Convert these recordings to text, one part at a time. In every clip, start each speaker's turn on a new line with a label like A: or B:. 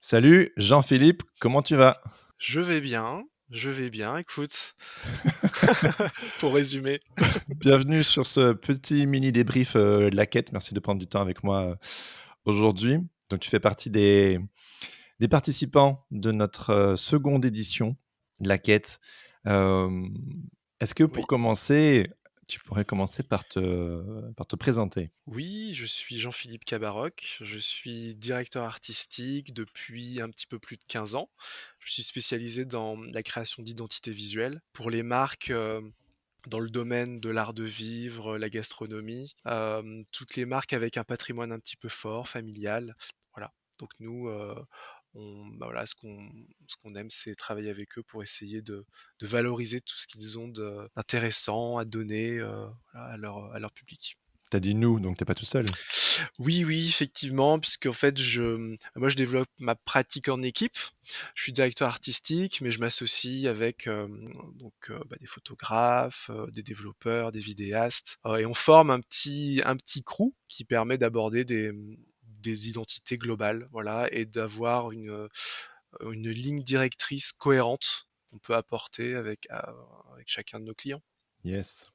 A: Salut Jean-Philippe, comment tu vas?
B: Je vais bien, écoute, pour résumer.
A: Bienvenue sur ce petit mini débrief, de la quête. Merci de prendre du temps avec moi, aujourd'hui. Donc tu fais partie des participants de notre, seconde édition de la quête. Hem, Est-ce que pour
B: Oui,
A: commencer, tu pourrais commencer par te présenter?
B: oui, je suis Jean-Philippe Cabaroc, je suis directeur artistique depuis un petit peu plus de 15 ans. Je suis spécialisé dans la création d'identités visuelles pour les marques, dans le domaine de l'art de vivre, la gastronomie, toutes les marques avec un patrimoine un petit peu fort, familial. Voilà. Donc nous, voilà, ce qu'on aime, c'est travailler avec eux pour essayer de valoriser tout ce qu'ils ont d'intéressant à donner, voilà, à leur public.
A: Tu as dit «nous», donc tu es pas tout seul?
B: Oui, oui, effectivement, puisqu'en fait, moi, je développe ma pratique en équipe. Je suis directeur artistique, mais je m'associe avec des photographes, des développeurs, des vidéastes, et on forme un petit crew qui permet d'aborder des identités globales, voilà, et d'avoir une ligne directrice cohérente qu'on peut apporter avec chacun de nos clients.
A: Yes.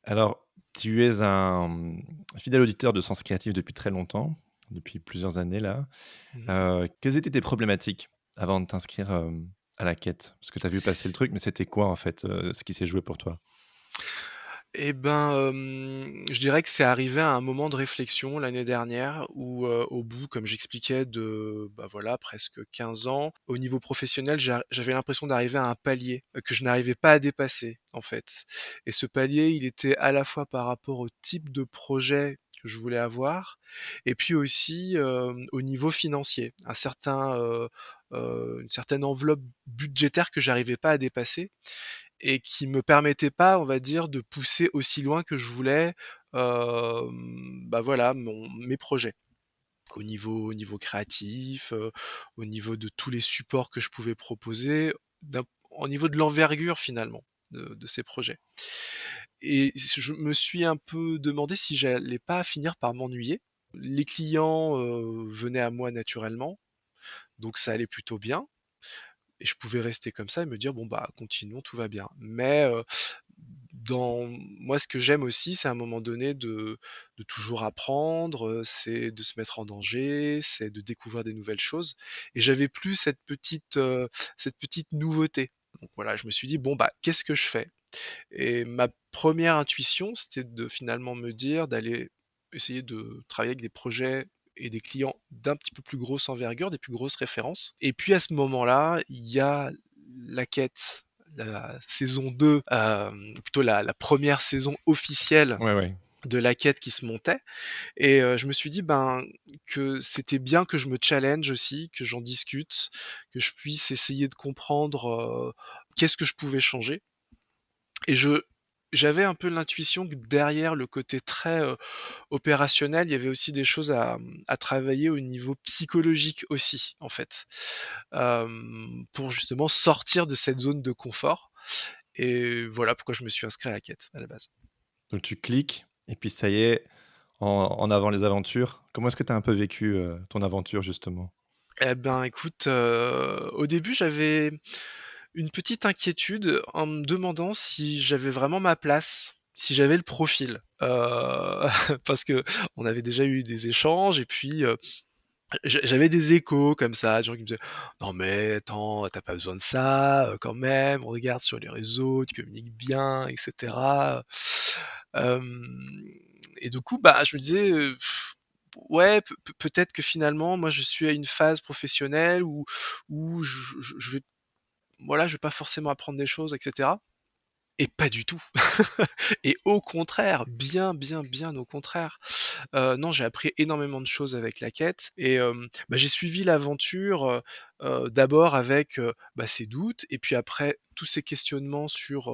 A: Alors, tu es un, fidèle auditeur de Sens Créatif depuis très longtemps, depuis plusieurs années là.
B: Mmh.
A: Quelles étaient tes problématiques avant de t'inscrire, à la quête? Parce que tu as vu passer le truc, mais c'était quoi en fait, ce qui s'est joué pour toi?
B: Et ben, je dirais que c'est arrivé à un moment de réflexion l'année dernière où, au bout, comme j'expliquais, de, bah, voilà, presque 15 ans, au niveau professionnel, j'avais l'impression d'arriver à un palier, que je n'arrivais pas à dépasser, en fait. Et ce palier, il était à la fois par rapport au type de projet que je voulais avoir et puis aussi, au niveau financier. Une certaine enveloppe budgétaire que j'arrivais pas à dépasser et qui me permettait pas, on va dire, de pousser aussi loin que je voulais, bah, voilà, mes projets. Au niveau créatif, au niveau de tous les supports que je pouvais proposer, au niveau de l'envergure finalement de ces projets. Et je me suis un peu demandé si j'allais pas finir par m'ennuyer. Les clients, venaient à moi naturellement, donc ça allait plutôt bien et je pouvais rester comme ça et me dire: «Bon, bah, continuons, tout va bien». Mais, dans moi, ce que j'aime aussi, c'est à un moment donné de toujours apprendre, c'est de se mettre en danger, c'est de découvrir des nouvelles choses et j'avais plus cette petite nouveauté. Donc voilà, je me suis dit: «Bon, bah, qu'est-ce que je fais?» Et ma première intuition, c'était de finalement me dire d'aller essayer de travailler avec des projets et des clients d'un petit peu plus grosse envergure, des plus grosses références. Et puis à ce moment-là, il y a la quête, la saison 2, plutôt la première saison officielle
A: Ouais, ouais.
B: de la quête qui se montait. Et je me suis dit ben que c'était bien que je me challenge aussi, que j'en discute, que je puisse essayer de comprendre qu'est-ce que je pouvais changer. Et j'avais un peu l'intuition que derrière le côté très, opérationnel, il y avait aussi des choses à travailler au niveau psychologique aussi, en fait. Pour justement sortir de cette zone de confort et voilà pourquoi je me suis inscrit à la quête, à la base.
A: Donc tu cliques et puis ça y est, en avant les aventures. Comment est-ce que tu as un peu vécu, ton aventure justement?
B: Eh ben, écoute, au début, j'avais une petite inquiétude en me demandant si j'avais vraiment ma place, si j'avais le profil. Parce que on avait déjà eu des échanges et puis, j'avais des échos comme ça, des gens qui me disaient: «Non mais attends, tu pas besoin de ça, quand même, regarde sur les réseaux, tu communiques bien et cetera». Hem et du coup, bah, je me disais, ouais, peut-être que finalement, moi, je suis à une phase professionnelle où je vais voilà, je vais pas forcément apprendre des choses et cetera. Et pas du tout. Et au contraire, bien, bien, bien au contraire. Non, j'ai appris énormément de choses avec la quête et bah, j'ai suivi l'aventure, d'abord avec, bah, ces doutes et puis après tous ces questionnements sur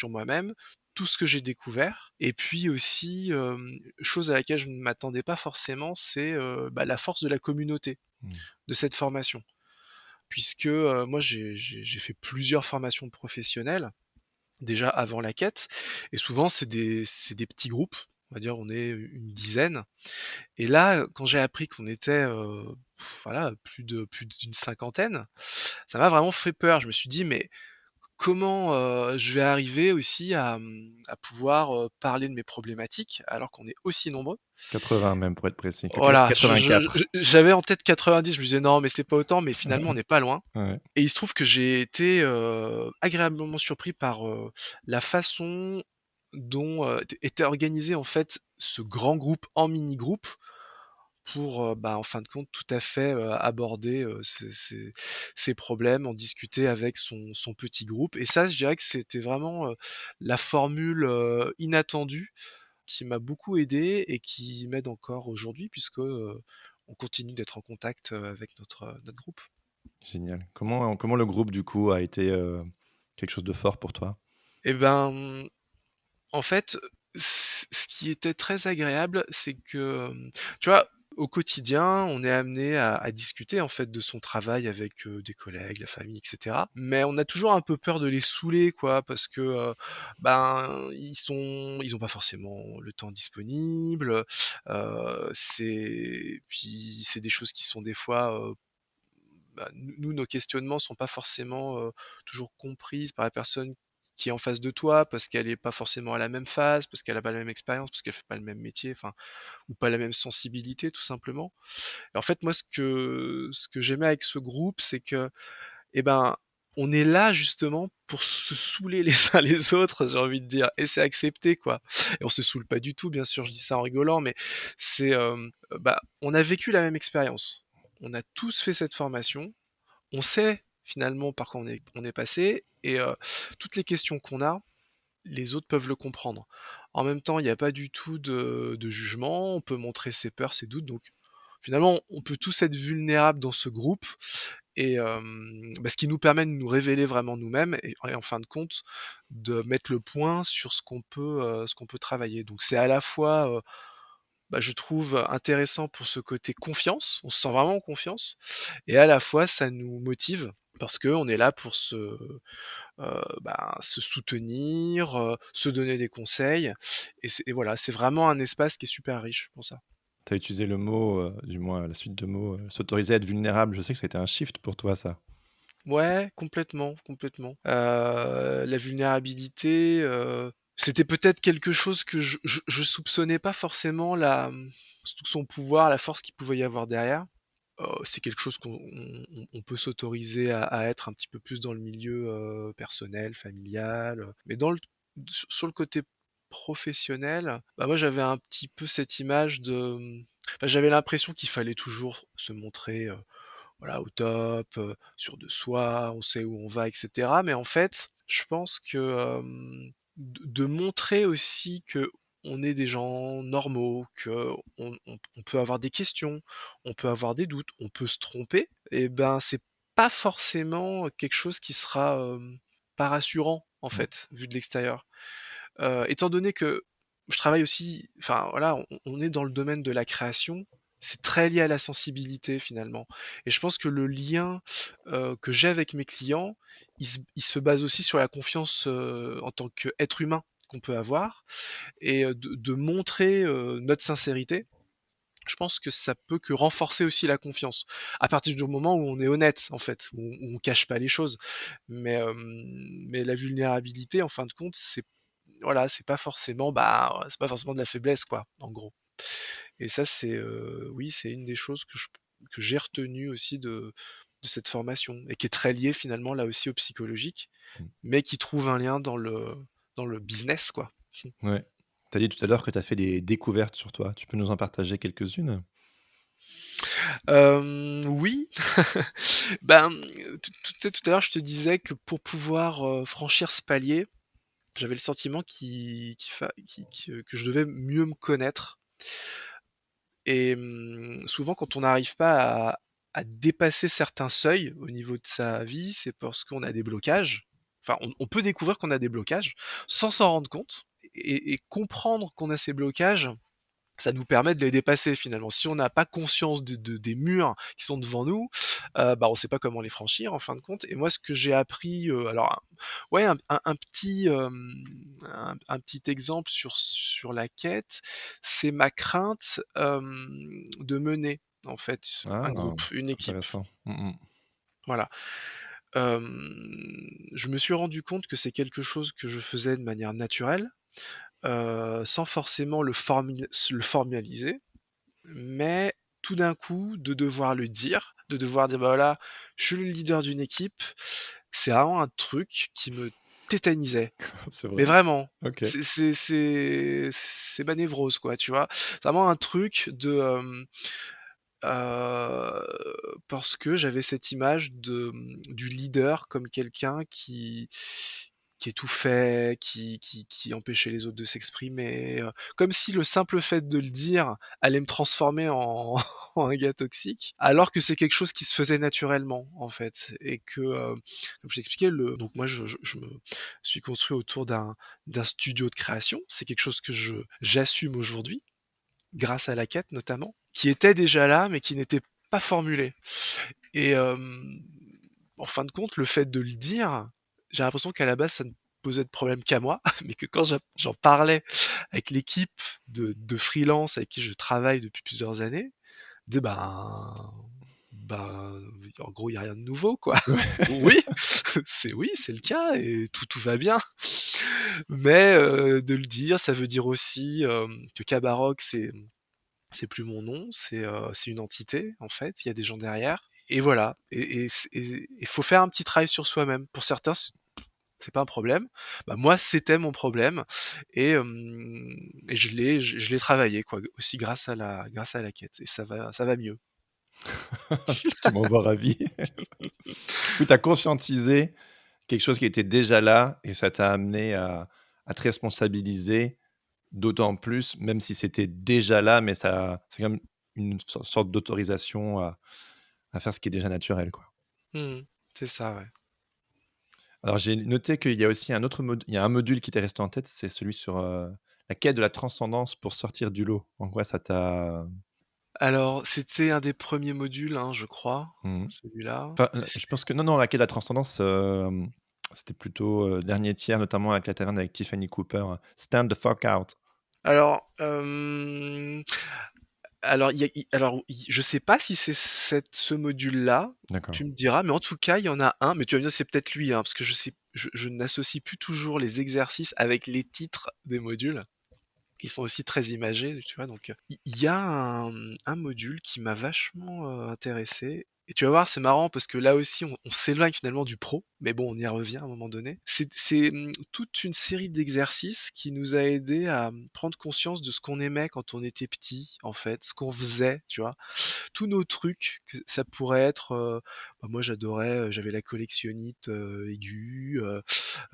B: moi-même, tout ce que j'ai découvert et puis aussi, chose à laquelle je ne m'attendais pas forcément, c'est, bah, la force de la communauté,
A: Mmh.
B: de cette formation. Puisque, moi j'ai fait plusieurs formations professionnelles déjà avant la quête et souvent c'est des petits groupes, on va dire on est une dizaine. Et là, quand j'ai appris qu'on était, voilà, plus d'une cinquantaine, ça m'a vraiment fait peur. Je me suis dit: «Mais comment, je vais arriver aussi à pouvoir, parler de mes problématiques alors qu'on est aussi nombreux?»
A: 80 même pour être précis,
B: Voilà, je
A: 84.
B: j'avais en tête 90, je me disais: «Non, mais c'est pas autant», mais finalement on n'est pas loin.
A: Ouais,
B: Et il se trouve que j'ai été, agréablement surpris par, la façon dont, était organisé en fait ce grand groupe en mini groupe pour, bah, en fin de compte tout à fait, aborder, ces problèmes, en discuter avec son petit groupe. Et ça, je dirais que c'était vraiment, la formule, inattendue qui m'a beaucoup aidé et qui m'aide encore aujourd'hui puisque, on continue d'être en contact, avec notre groupe.
A: génial. Comment le groupe du coup a été, quelque chose de fort pour toi?
B: Et ben, en fait, ce qui était très agréable, c'est que, tu vois, au quotidien, on est amené à discuter, en fait, de son travail avec, des collègues, la famille, et cetera. Mais on a toujours un peu peur de les saouler, quoi, parce que, ben, ils ont pas forcément le temps disponible, c'est des choses qui sont des fois, bah, nous, nos questionnements sont pas forcément, toujours comprises par la personne qui est en face de toi, parce qu'elle est pas forcément à la même phase, parce qu'elle a pas la même expérience, parce qu'elle fait pas le même métier, enfin, ou pas la même sensibilité tout simplement. Et en fait, moi, ce que j'aimais avec ce groupe, c'est que, eh ben, on est là justement pour se saouler les uns les autres, j'ai envie de dire, et c'est accepté, quoi. Et on se saoule pas du tout, bien sûr, je dis ça en rigolant, mais c'est, bah, on a vécu la même expérience. On a tous fait cette formation, on sait finalement par quoi on est passé, et toutes les questions qu'on a, les autres peuvent le comprendre. En même temps, il n'y a pas du tout de jugement, on peut montrer ses peurs, ses doutes, donc finalement, on peut tous être vulnérables dans ce groupe, et bah, ce qui nous permet de nous révéler vraiment nous-mêmes, et en fin de compte, de mettre le point sur ce qu'on peut travailler. Donc c'est à la fois, bah, je trouve intéressant pour ce côté confiance, on se sent vraiment en confiance, et à la fois ça nous motive parce qu'on est là pour se soutenir, se donner des conseils, et voilà, c'est vraiment un espace qui est super riche pour ça.
A: Tu as utilisé le mot, du moins la suite de mots, s'autoriser à être vulnérable. Je sais que ça a été un shift pour toi ça.
B: Ouais, complètement, complètement. La vulnérabilité, c'était peut-être quelque chose que je soupçonnais pas forcément, tout son pouvoir, la force qu'il pouvait y avoir derrière. C'est quelque chose qu'on peut s'autoriser à être un petit peu plus dans le milieu, personnel, familial, mais sur le côté professionnel, bah, moi j'avais un petit peu cette image enfin, j'avais l'impression qu'il fallait toujours se montrer, voilà, au top, sûr de soi, on sait où on va, et cetera. Mais en fait, je pense que, de montrer aussi que on est des gens normaux, qu'on peut avoir des questions, on peut avoir des doutes, on peut se tromper, et ben, c'est pas forcément quelque chose qui sera, pas rassurant, en
A: Mmh.
B: fait, vu de l'extérieur. Étant donné que je travaille aussi, enfin voilà, on est dans le domaine de la création, c'est très lié à la sensibilité finalement. Et je pense que le lien, que j'ai avec mes clients, il se base aussi sur la confiance, en tant qu'être humain qu'on peut avoir, et de montrer, notre sincérité. Je pense que ça peut que renforcer aussi la confiance. À partir du moment où on est honnête, en fait, où on cache pas les choses. Mais la vulnérabilité, en fin de compte, voilà, c'est pas forcément de la faiblesse, quoi, en gros. Et ça, oui, c'est une des choses que j'ai retenues aussi de cette formation, et qui est très liée finalement là aussi au psychologique,
A: Mmh.
B: mais qui trouve un lien dans le business, quoi.
A: Ouais. Tu as dit tout à l'heure que tu as fait des découvertes sur toi. Tu peux nous en partager quelques-unes?
B: Oui, ben, tout à l'heure, je te disais que pour pouvoir, franchir ce palier, j'avais le sentiment que je devais mieux me connaître. Et souvent quand on n'arrive pas à dépasser certains seuils au niveau de sa vie, c'est parce qu'on a des blocages. Enfin, on peut découvrir qu'on a des blocages sans s'en rendre compte, et comprendre qu'on a ces blocages, ça nous permet de les dépasser finalement. Si on n'a pas conscience des murs qui sont devant nous, bah, on sait pas comment les franchir en fin de compte et moi ce que j'ai appris, alors ouais un petit, un petit exemple sur la quête, c'est ma crainte, de mener en fait un
A: Ah,
B: groupe, une équipe.
A: intéressant. Mmh mh.
B: Voilà. Je me suis rendu compte que c'est quelque chose que je faisais de manière naturelle, sans forcément le formaliser, mais tout d'un coup, de devoir le dire, de devoir dire: «Bah, voilà, je suis le leader d'une équipe», c'est vraiment un truc qui me tétanisait.
A: C'est vrai?
B: Mais vraiment,
A: OK.
B: c'est ma névrose, quoi, tu vois? C'est vraiment un truc de, parce que j'avais cette image du leader comme quelqu'un qui étouffait, qui empêchait les autres de s'exprimer, comme si le simple fait de le dire allait me transformer en en un gars toxique, alors que c'est quelque chose qui se faisait naturellement, en fait et que, comme je t'expliquais le donc moi je me suis construit autour d'un studio de création. C'est quelque chose que j'assume aujourd'hui, grâce à la quête notamment, qui était déjà là, mais qui n'était pas formulé. Et en fin de compte, le fait de le dire, j'ai l'impression qu'à la base, ça ne posait de problème qu'à moi, mais que quand j'en parlais avec l'équipe de freelance avec qui je travaille depuis plusieurs années, de ben, en gros, il y a rien de nouveau, quoi. Oui, c'est le cas et tout va bien. Mais de le dire, ça veut dire aussi, que Kabarok, c'est plus mon nom, c'est une entité en fait, il y a des gens derrière et voilà et faut faire un petit travail sur soi-même. Pour certains, c'est pas un problème. Bah, moi, c'était mon problème et je l'ai travaillé quoi, aussi grâce à la quête et ça va mieux.
A: Tu m'envoies ravi. Oui, tu as conscientisé quelque chose qui était déjà là et ça t'a amené à te responsabiliser d'autant plus, même si c'était déjà là, mais ça c'est comme une sorte d'autorisation à faire ce qui est déjà naturel, quoi.
B: Mmh. C'est ça, ouais.
A: Alors j'ai noté qu'il y a aussi un autre il y a un module qui t'est resté en tête, c'est celui sur, la quête de la transcendance pour sortir du lot. En quoi ça t'a
B: Alors, c'était un des premiers modules, hein, je crois,
A: mmh
B: celui-là.
A: enfin, je pense que non, la quête de la transcendance, c'était plutôt, dernier tiers, notamment avec la taverne avec Tiffany Cooper, Stand the fuck out.
B: Alors, alors, je sais pas si c'est ce module-là,
A: D'accord.
B: tu me diras, mais en tout cas, il y en a un, mais tu vas me dire c'est peut-être lui, hein, parce que je n'associe plus toujours les exercices avec les titres des modules, qui sont aussi très imagés, tu vois? Donc, il y a un module qui m'a vachement, intéressé et tu vas voir, c'est marrant parce que là aussi on s'éloigne finalement du pro, mais bon, on y revient à un moment donné. C'est toute une série d'exercices qui nous a aidés à, prendre conscience de ce qu'on aimait quand on était petit, en fait, ce qu'on faisait, tu vois? Tous nos trucs, que ça pourrait être, bah, moi j'adorais, j'avais la collectionnite, aiguë,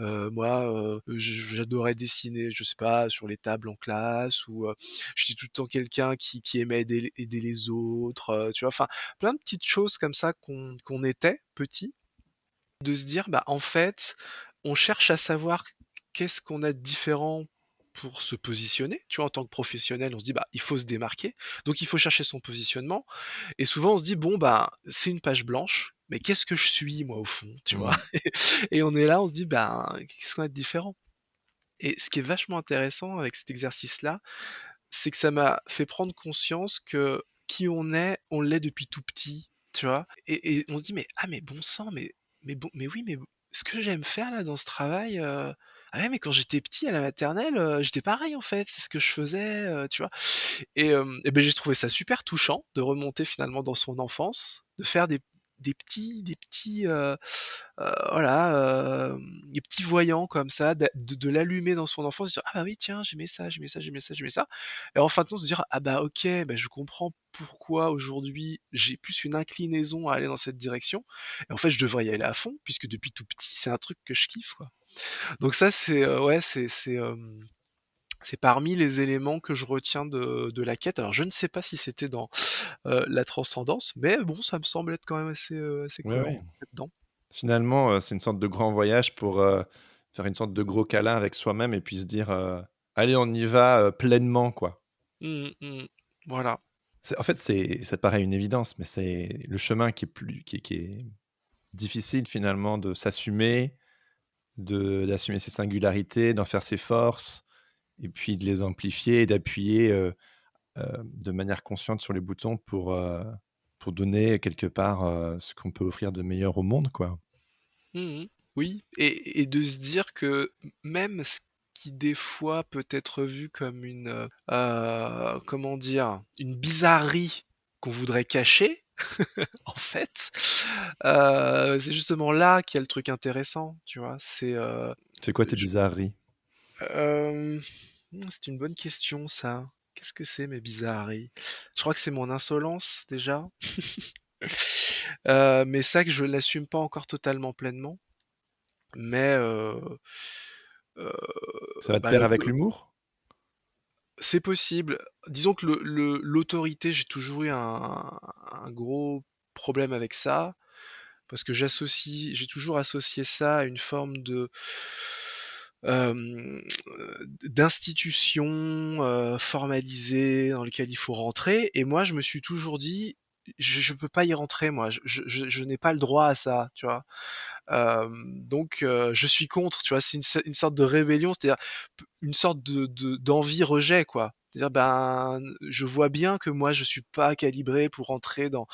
B: moi, j'adorais dessiner, je sais pas, sur les tables en classe ou, j'étais tout le temps quelqu'un qui aimait aider les autres, tu vois? Enfin, plein de petites choses comme ça qu'on était petit, de se dire: «Bah, en fait, on cherche à savoir qu'est-ce qu'on a de différent pour se positionner», tu vois? En tant que professionnel, on se dit: «Bah, il faut se démarquer», donc il faut chercher son positionnement et souvent on se dit: «Bon, bah, c'est une page blanche, mais qu'est-ce que je suis moi au fond?» tu vois?
A: Mmh.
B: Et on est là, on se dit: «Ben, qu'est-ce qu'on a de différent?» Et ce qui est vachement intéressant avec cet exercice-là, c'est que ça m'a fait prendre conscience que qui on l'est depuis tout petit, tu vois? Et on se dit: mais bon sang, mais oui, mais ce que j'aime faire là dans ce travail, ah ouais, mais quand j'étais petit à la maternelle, j'étais pareil en fait, c'est ce que je faisais», tu vois? Et beh, j'ai trouvé ça super touchant de remonter finalement dans son enfance, de faire des petits, voilà, des petits voyants comme ça, de l'allumer dans son enfance, se dire: «Ah bah oui tiens, j'aimais ça, j'aimais ça, j'aimais ça, j'aimais ça» et en fin de compte se dire: «Ah bah OK, bah je comprends pourquoi aujourd'hui j'ai plus une inclinaison à aller dans cette direction et en fait je devrais y aller à fond puisque depuis tout petit c'est un truc que je kiffe quoi». Donc ça c'est, ouais c'est parmi les éléments que je retiens de la quête. Alors je ne sais pas si c'était dans, la transcendance, mais bon ça me semble être quand même assez
A: Ouais,
B: cohérent
A: ouais.
B: là-dedans.
A: Finalement, c'est une sorte de grand voyage pour, faire une sorte de gros câlin avec soi-même et puis se dire, «Allez, on y va, pleinement», quoi.
B: Mmh mh, mmh. Voilà.
A: En fait, ça paraît une évidence, mais c'est le chemin qui est difficile finalement de s'assumer, d'assumer ses singularités, d'en faire ses forces et puis de les amplifier et d'appuyer, de manière consciente sur les boutons pour donner quelque part, ce qu'on peut offrir de meilleur au monde, quoi.
B: Mmh. Oui, et de se dire que même ce qui des fois peut être vu comme comment dire? Une bizarrerie qu'on voudrait cacher, en fait, c'est justement là qu'il y a le truc intéressant, tu vois?
A: C'est quoi tes
B: Je
A: bizarreries?
B: c'est une bonne question ça. Qu'est-ce que c'est mes bizarreries? Je crois que c'est mon insolence déjà, mais ça que je l'assume pas encore totalement pleinement, mais heu,
A: Ça va de
B: bah,
A: pair avec l'humour?
B: c'est possible. Disons que l'autorité, j'ai toujours eu un gros problème avec ça, parce que j'ai toujours associé ça à une forme d'institution, formalisée dans lequel il faut rentrer, et moi je me suis toujours dit: «Je peux pas y rentrer moi, je n'ai pas le droit à ça», tu vois? Donc je suis contre, tu vois? C'est une sorte de rébellion, c'est-à-dire une sorte d'envie-rejet, quoi. C'est-à-dire, ben, je vois bien que moi je suis pas calibré pour rentrer dans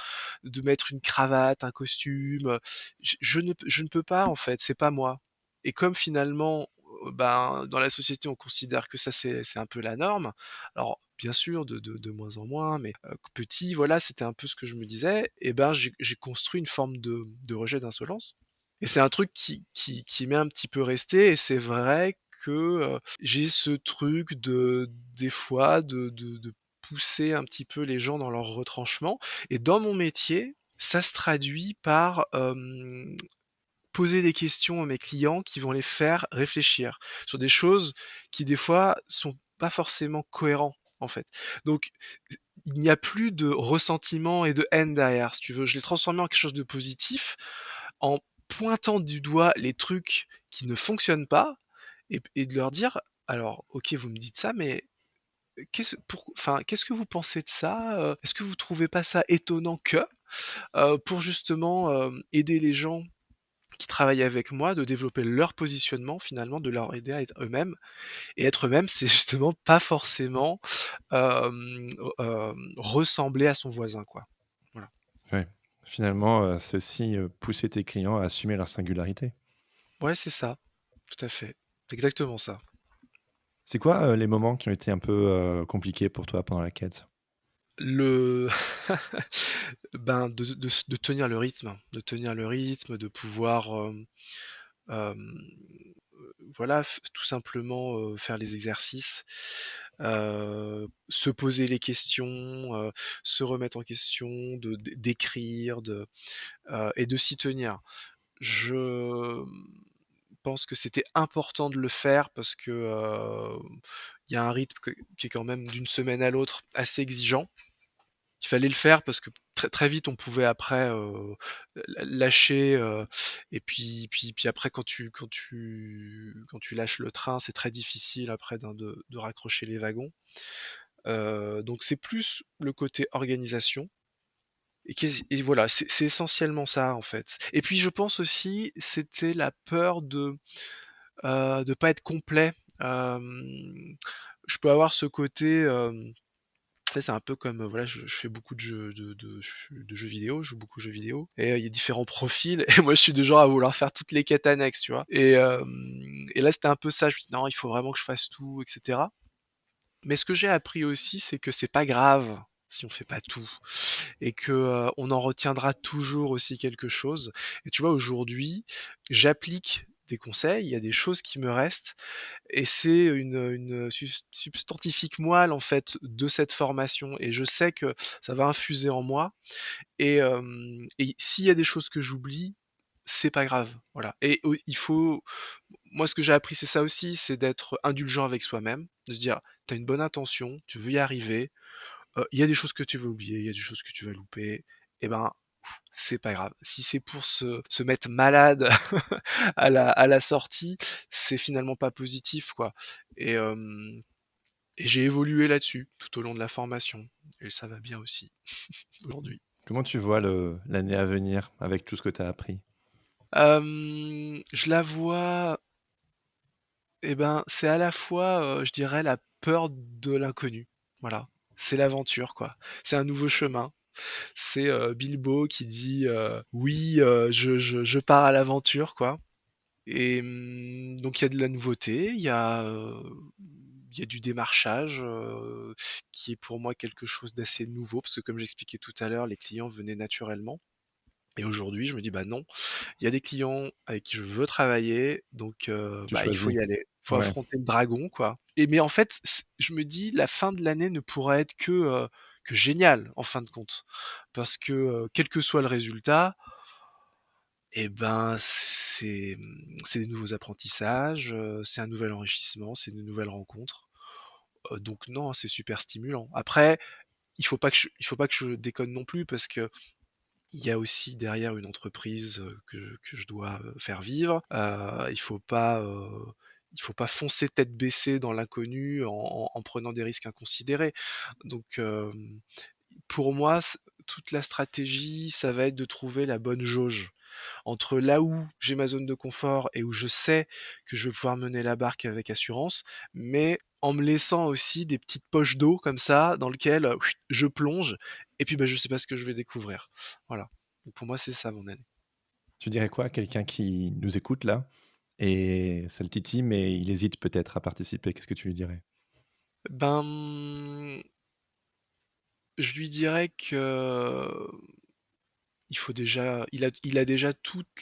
B: de mettre une cravate, un costume, je ne peux pas en fait, c'est pas moi. Et comme finalement, ben, dans la société on considère que ça c'est un peu la norme, alors bien sûr de moins en moins, mais petit, voilà, c'était un peu ce que je me disais, et ben j'ai construit une forme de rejet, d'insolence, et c'est un truc qui m'est un petit peu resté, et c'est vrai que, j'ai ce truc des fois de pousser un petit peu les gens dans leur retranchement, et dans mon métier, ça se traduit par, poser des questions à mes clients qui vont les faire réfléchir sur des choses qui des fois sont pas forcément cohérents, en fait. Donc il n'y a plus de ressentiment et de haine derrière, si tu veux. Je l'ai transformé en quelque chose de positif, en pointant du doigt les trucs qui ne fonctionnent pas, et de leur dire: «Alors, OK, vous me dites ça, mais qu'est-ce que vous pensez de ça? Est-ce que vous trouvez pas ça étonnant que?» Pour justement, aider les gens qui travaillent avec moi de développer leur positionnement finalement, de leur aider à être eux-mêmes, et être eux-mêmes, c'est justement pas forcément, ressembler à son voisin, quoi. Voilà.
A: Ouais. Finalement, c'est aussi, pousser tes clients à assumer leur singularité.
B: Ouais, c'est ça, tout à fait. C'est exactement ça.
A: C'est quoi, les moments qui ont été un peu, compliqués pour toi pendant la quête?
B: Le Ben, de tenir le rythme, de pouvoir, voilà, tout simplement, faire les exercices, se poser les questions, se remettre en question, d'écrire, et de s'y tenir. Je pense que c'était important de le faire parce que, il y a un rythme qui est quand même d'une semaine à l'autre assez exigeant. Il fallait le faire parce que très très vite on pouvait après, lâcher, et puis après quand tu lâches le train, c'est très difficile après de raccrocher les wagons. Donc c'est plus le côté organisation, et voilà, c'est essentiellement ça en fait. Et puis je pense aussi, c'était la peur de pas être complet. Je peux avoir ce côté, tu sais, c'est un peu comme, voilà, je fais beaucoup de jeux vidéo, je joue beaucoup aux jeux vidéo, et il y a différents profils, et moi je suis du genre à vouloir faire toutes les quêtes annexes, tu vois? Et là c'était un peu ça, je me dis: «Non, il faut vraiment que je fasse tout, et cetera». Mais ce que j'ai appris aussi, c'est que c'est pas grave si on fait pas tout, et que, on en retiendra toujours aussi quelque chose. Et tu vois, aujourd'hui, j'applique des conseils, il y a des choses qui me restent, et c'est une substantifique moelle, en fait, de cette formation, et je sais que ça va infuser en moi, et s'il y a des choses que j'oublie, c'est pas grave, voilà. Et il faut moi, ce que j'ai appris, c'est ça aussi, c'est d'être indulgent avec soi-même, de se dire: «Tu as une bonne intention, tu veux y arriver, il y a des choses que tu vas oublier, il y a des choses que tu vas louper, et ben, c'est pas grave. Si c'est pour se mettre malade à la sortie, c'est finalement pas positif, quoi.» Et Et j'ai évolué là-dessus tout au long de la formation et ça va bien aussi aujourd'hui.
A: Comment tu vois l'année à venir avec tout ce que tu as appris?
B: Je la vois, et ben, c'est à la fois, je dirais la peur de l'inconnu. Voilà, c'est l'aventure, quoi. C'est un nouveau chemin. C'est, Bilbo qui dit, «Oui, je pars à l'aventure», quoi. Et donc il y a de la nouveauté, il y a du démarchage, qui est pour moi quelque chose d'assez nouveau parce que comme j'expliquais tout à l'heure, les clients venaient naturellement. Et aujourd'hui, je me dis: «Bah non, il y a des clients avec qui je veux travailler, donc
A: Tu
B: bah, il faut
A: choisis?
B: y aller. Il faut
A: Ouais.
B: affronter le dragon, quoi». Et mais en fait, je me dis: «La fin de l'année ne pourra être que géniale, en fin de compte». Parce que, quel que soit le résultat, et ben, c'est des nouveaux apprentissages, c'est un nouvel enrichissement, c'est de nouvelles rencontres. Donc non, c'est super stimulant. Après, il faut pas que je déconne non plus parce que il y a aussi derrière une entreprise, que je dois, faire vivre. Il faut pas foncer tête baissée dans l'inconnu en prenant des risques inconsidérés. Donc, pour moi, toute la stratégie, ça va être de trouver la bonne jauge entre là où j'ai ma zone de confort et où je sais que je vais pouvoir mener la barque avec assurance, mais en me laissant aussi des petites poches d'eau comme ça dans lesquelles je plonge et puis bah, je sais pas ce que je vais découvrir. Voilà. Donc pour moi, c'est ça mon année.
A: Tu dirais quoi à quelqu'un qui nous écoute là et ça le titille, mais il hésite peut-être à participer? Qu'est-ce que tu lui dirais?
B: Ben, je lui dirais que il a déjà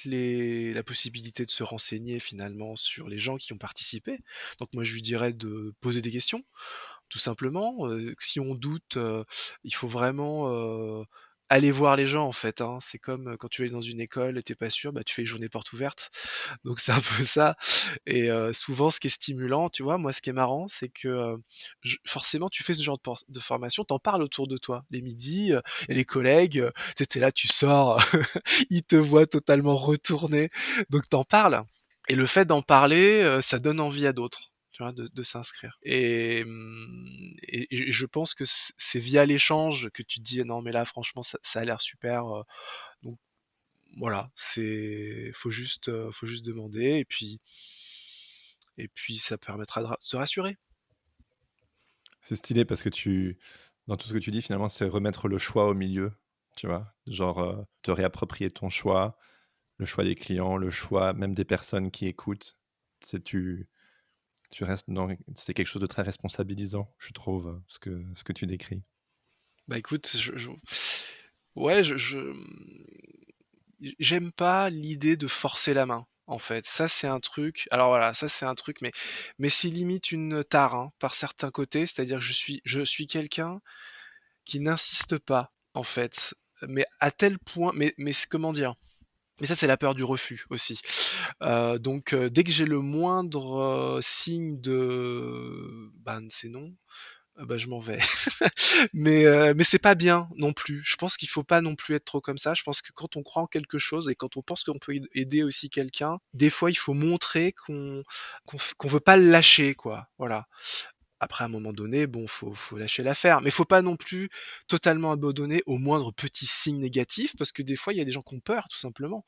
B: la possibilité de se renseigner finalement sur les gens qui ont participé. Donc moi, je lui dirais de poser des questions. Tout simplement, si on doute, il faut vraiment, aller voir les gens en fait, hein. C'est comme, quand tu es dans une école et tu pas sûr, bah, tu fais une journée porte ouverte. Donc c'est un peu ça. Et souvent ce qui est stimulant, tu vois? Moi ce qui est marrant, c'est que, je forcément tu fais ce genre de formation, tu en parles autour de toi. Les midis, et les collègues, tu sais, là, tu sors, ils te voient totalement retourné, donc tu en parles. Et le fait d'en parler, ça donne envie à d'autres, tu vois, de s'inscrire. Et je pense que c'est via l'échange que tu te dis: «Non mais là franchement ça a l'air super», donc voilà, faut juste demander et puis ça permettra de se rassurer.
A: C'est stylé parce que dans tout ce que tu dis, finalement, c'est remettre le choix au milieu, tu vois? Genre, te réapproprier ton choix, le choix des clients, le choix même des personnes qui écoutent. C'est tu restes dans c'est quelque chose de très responsabilisant, je trouve, ce que tu décris.
B: Bah écoute, ouais, j'aime pas l'idée de forcer la main, en fait. Ça, c'est un truc. Alors voilà, ça c'est un truc, mais c'est limite une tare, hein, par certains côtés. C'est-à-dire que je suis quelqu'un qui n'insiste pas, en fait. Mais à tel point, comment dire? Mais ça, c'est la peur du refus aussi. Donc, dès que j'ai le moindre signe de, ben, c'est non, bah, je m'en vais. Mais c'est pas bien non plus. Je pense qu'il faut pas non plus être trop comme ça. Je pense que quand on croit en quelque chose et quand on pense qu'on peut aider aussi quelqu'un, des fois il faut montrer qu'on veut pas le lâcher, quoi. Voilà. Après, à un moment donné, bon, faut lâcher l'affaire, mais faut pas non plus totalement abandonner au moindre petit signe négatif, parce que des fois, il y a des gens qui ont peur, tout simplement,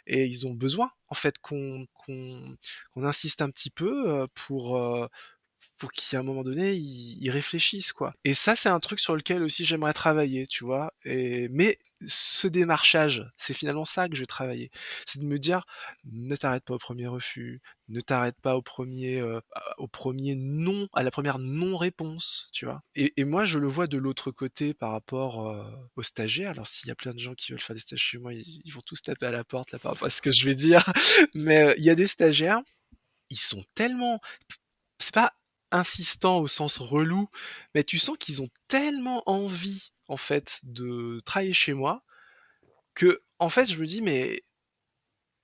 B: et ils ont besoin, en fait, qu'on insiste un petit peu pour qu'à un moment donné, ils réfléchissent, quoi. Et ça, c'est un truc sur lequel aussi j'aimerais travailler, tu vois. Mais ce démarchage, c'est finalement ça que je vais travailler. C'est de me dire, ne t'arrête pas au premier refus, ne t'arrête pas au premier non, à la première non-réponse, tu vois. Et moi, je le vois de l'autre côté par rapport aux stagiaires. Alors, s'il y a plein de gens qui veulent faire des stages chez moi, ils vont tous taper à la porte là par rapport à ce que je vais dire. Mais il y a des stagiaires, ils sont tellement c'est pas insistant au sens relou, mais tu sens qu'ils ont tellement envie, en fait, de travailler chez moi que, en fait, je me dis: «Mais,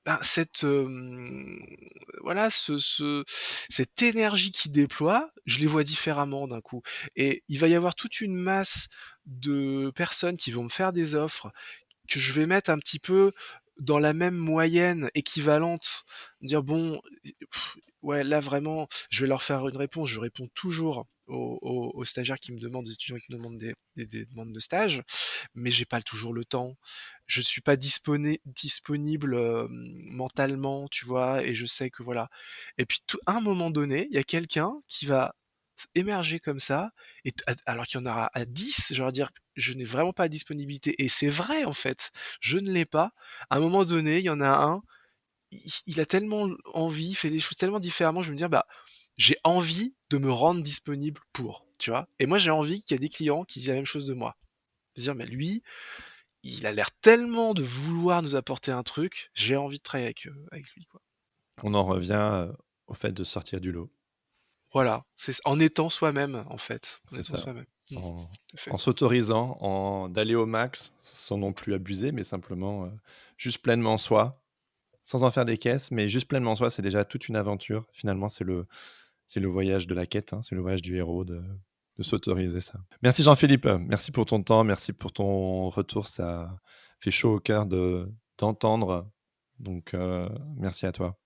B: ben, voilà, cette énergie qu'ils déploient, je les vois différemment d'un coup». Et il va y avoir toute une masse de personnes qui vont me faire des offres que je vais mettre un petit peu dans la même moyenne équivalente, dire: «Bon, ouais, là vraiment, je vais leur faire une réponse». Je réponds toujours aux stagiaires qui me demandent, aux étudiants qui me demandent des demandes de stage, mais j'ai pas toujours le temps. Je suis pas disponible, mentalement, tu vois? Et je sais que voilà. Et puis à un moment donné, il y a quelqu'un qui va émerger comme ça, et alors qu'il y en aura à 10, je leur dire: «Je n'ai vraiment pas la disponibilité», et c'est vrai en fait, je ne l'ai pas. À un moment donné, il y en a un, il a tellement envie, il fait des choses tellement différemment, je vais me dire: «Bah, j'ai envie de me rendre disponible pour», tu vois? Et moi, j'ai envie qu'il y ait des clients qui disent la même chose de moi. De dire: «Mais lui, il a l'air tellement de vouloir nous apporter un truc, j'ai envie de travailler avec lui, quoi».
A: On en revient, au fait de sortir du lot.
B: Voilà, en étant soi-même, en fait, en
A: C'est
B: étant
A: ça.
B: soi-même.
A: En
B: Tout à fait.
A: en s'autorisant, d'aller au max sans non plus abuser, mais simplement, juste pleinement soi, sans en faire des caisses, mais juste pleinement soi, c'est déjà toute une aventure. Finalement, c'est le voyage de la quête, hein, c'est le voyage du héros de s'autoriser ça. Merci Jean-Philippe, merci pour ton temps, merci pour ton retour, ça fait chaud au cœur d'entendre, donc merci à toi.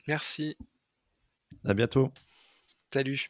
B: Merci,
A: À bientôt.
B: salut.